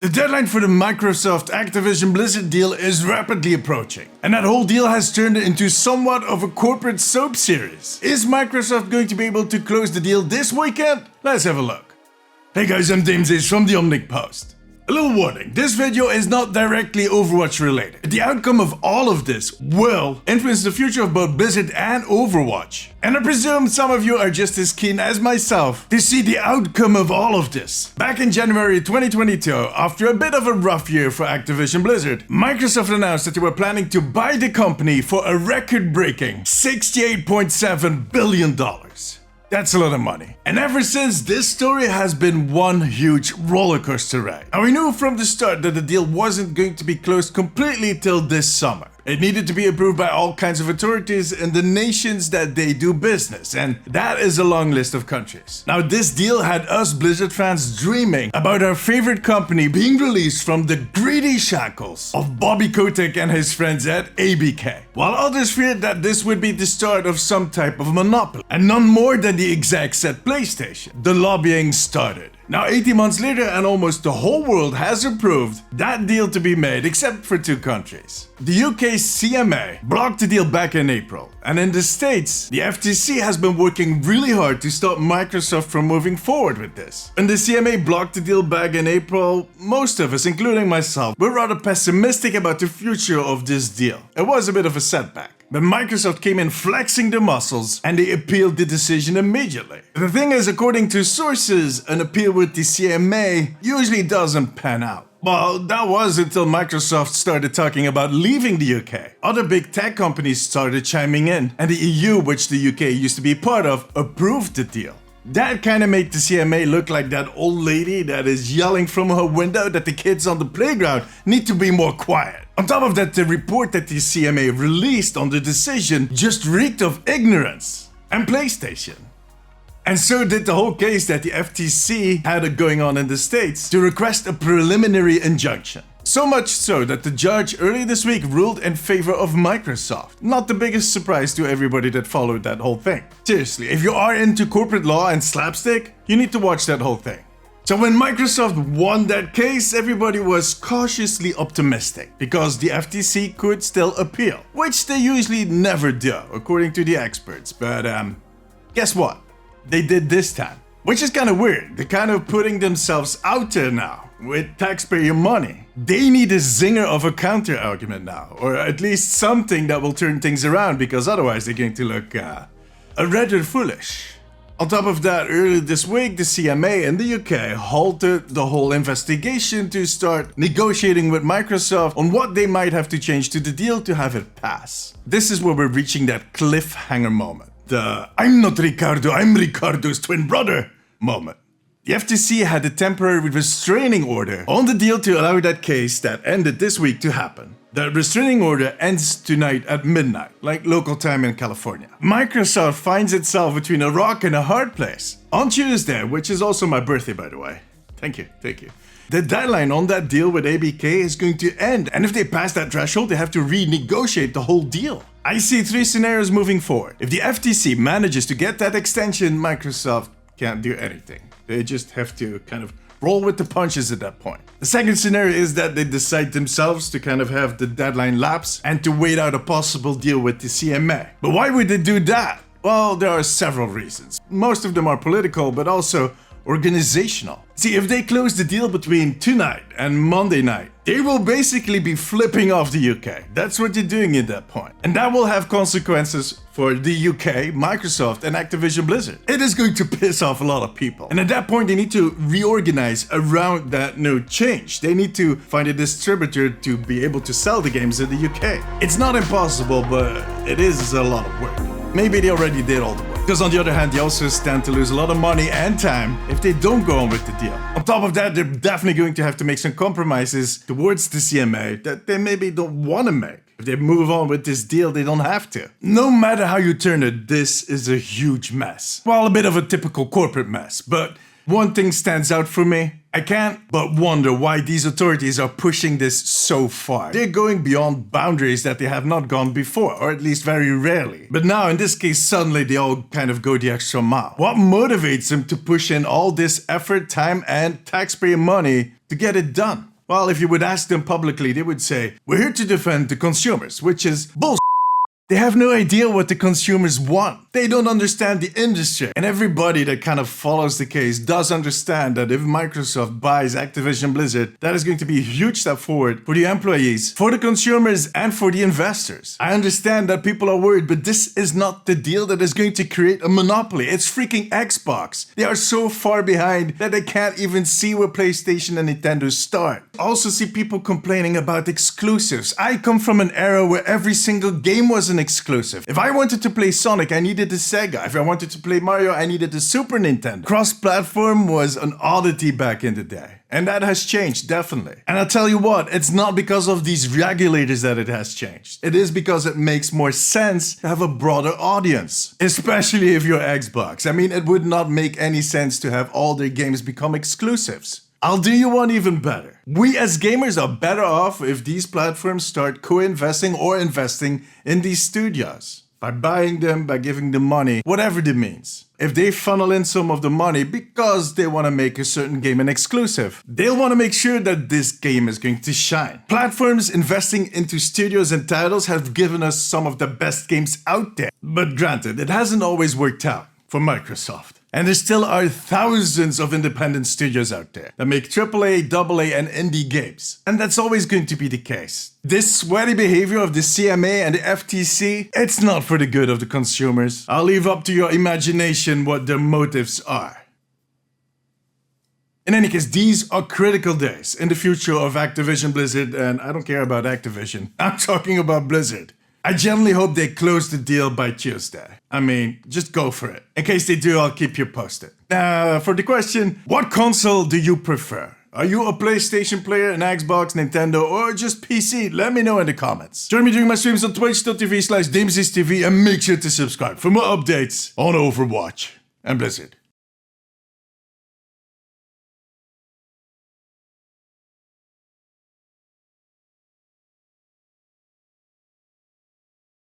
The deadline for the Microsoft Activision-Blizzard deal is rapidly approaching, and that whole deal has turned into somewhat of a corporate soap series. Is Microsoft going to be able to close the deal this weekend? Let's have a look. Hey guys, I'm James from the Omnic Post. A little warning, this video is not directly Overwatch related. The outcome of all of this will influence the future of both Blizzard and Overwatch. And I presume some of you are just as keen as myself to see the outcome of all of this. Back in January 2022, after a bit of a rough year for Activision-Blizzard, Microsoft announced that they were planning to buy the company for a record-breaking $68.7 billion. That's a lot of money. And ever since, this story has been one huge rollercoaster ride. And we knew from the start that the deal wasn't going to be closed completely till this summer. It needed to be approved by all kinds of authorities in the nations that they do business, and that is a long list of countries. Now, this deal had us Blizzard fans dreaming about our favorite company being released from the greedy shackles of Bobby Kotick and his friends at ABK, while others feared that this would be the start of some type of monopoly, and none more than the execs at PlayStation. The lobbying started. Now, 18 months later, and almost the whole world has approved that deal to be made, except for two countries. The UK CMA blocked the deal back in April, and in the States, the FTC has been working really hard to stop Microsoft from moving forward with this. When the CMA blocked the deal back in April, most of us, including myself, were rather pessimistic about the future of this deal. It was a bit of a setback. But Microsoft came in flexing their muscles, and they appealed the decision immediately. The thing is, according to sources, an appeal with the CMA usually doesn't pan out. Well, that was until Microsoft started talking about leaving the UK. Other big tech companies started chiming in, and the EU, which the UK used to be part of, approved the deal. That kind of made the CMA look like that old lady that is yelling from her window that the kids on the playground need to be more quiet. On top of that, the report that the CMA released on the decision just reeked of ignorance and PlayStation. And so did the whole case that the FTC had going on in the States to request a preliminary injunction. So much so that the judge early this week ruled in favor of Microsoft. Not the biggest surprise to everybody that followed that whole thing. Seriously, if you are into corporate law and slapstick, you need to watch that whole thing. So when Microsoft won that case, everybody was cautiously optimistic because the FTC could still appeal, which they usually never do, according to the experts. But guess what? They did this time, which is kind of weird. They're kind of putting themselves out there now with taxpayer money. They need a zinger of a counter argument now, or at least something that will turn things around, because otherwise they're going to look rather foolish. On top of that, earlier this week, the CMA in the UK halted the whole investigation to start negotiating with Microsoft on what they might have to change to the deal to have it pass. This is where we're reaching that cliffhanger moment. The "I'm not Ricardo, I'm Ricardo's twin brother" moment. The FTC had a temporary restraining order on the deal to allow that case that ended this week to happen. The restraining order ends tonight at midnight, like local time in California. Microsoft finds itself between a rock and a hard place. On Tuesday, which is also my birthday by the way. Thank you. The deadline on that deal with ABK is going to end, and if they pass that threshold, they have to renegotiate the whole deal. I see three scenarios moving forward. If the FTC manages to get that extension, Microsoft can't do anything. They just have to kind of roll with the punches at that point. The second scenario is that they decide themselves to kind of have the deadline lapse and to wait out a possible deal with the CMA. But why would they do that? Well, there are several reasons. Most of them are political, but also organizational. See, if they close the deal between tonight and Monday night, they will basically be flipping off the UK. That's what they're doing at that point. And that will have consequences for the UK, Microsoft, and Activision-Blizzard. It is going to piss off a lot of people. And at that point, they need to reorganize around that new change. They need to find a distributor to be able to sell the games in the UK. It's not impossible, but it is a lot of work. Maybe they already did all the work. Because on the other hand, they also stand to lose a lot of money and time if they don't go on with the deal. On top of that, they're definitely going to have to make some compromises towards the CMA that they maybe don't want to make. If they move on with this deal, they don't have to. No matter how you turn it, this is a huge mess. Well, a bit of a typical corporate mess, but one thing stands out for me. I can't but wonder why these authorities are pushing this so far. They're going beyond boundaries that they have not gone before, or at least very rarely. But now, in this case, suddenly they all kind of go the extra mile. What motivates them to push in all this effort, time, and taxpayer money to get it done? Well, if you would ask them publicly, they would say, we're here to defend the consumers, which is bullshit. They have no idea what the consumers want. They don't understand the industry. And everybody that kind of follows the case does understand that if Microsoft buys Activision-Blizzard, that is going to be a huge step forward for the employees, for the consumers, and for the investors. I understand that people are worried, but this is not the deal that is going to create a monopoly. It's freaking Xbox. They are so far behind that they can't even see where PlayStation and Nintendo start. I also see people complaining about exclusives. I come from an era where every single game was an exclusive. If I wanted to play Sonic, I needed the Sega. If I wanted to play Mario, I needed the Super Nintendo. Cross-platform was an oddity back in the day. And that has changed, definitely. And I'll tell you what, it's not because of these regulators that it has changed. It is because it makes more sense to have a broader audience. Especially if you're Xbox. I mean, it would not make any sense to have all their games become exclusives. I'll do you one even better. We as gamers are better off if these platforms start co-investing or investing in these studios. By buying them, by giving them money, whatever that means. If they funnel in some of the money because they want to make a certain game an exclusive, they'll want to make sure that this game is going to shine. Platforms investing into studios and titles have given us some of the best games out there. But granted, it hasn't always worked out for Microsoft. And there still are thousands of independent studios out there that make AAA, AA, and indie games. And that's always going to be the case. This sweaty behavior of the CMA and the FTC, it's not for the good of the consumers. I'll leave up to your imagination what their motives are. In any case, these are critical days in the future of Activision-Blizzard, and I don't care about Activision. I'm talking about Blizzard. I genuinely hope they close the deal by Tuesday. I mean, just go for it. In case they do, I'll keep you posted. Now, for the question, what console do you prefer? Are you a PlayStation player, an Xbox, Nintendo, or just PC? Let me know in the comments. Join me during my streams on twitch.tv/DamesIsTV and make sure to subscribe for more updates on Overwatch and Blizzard.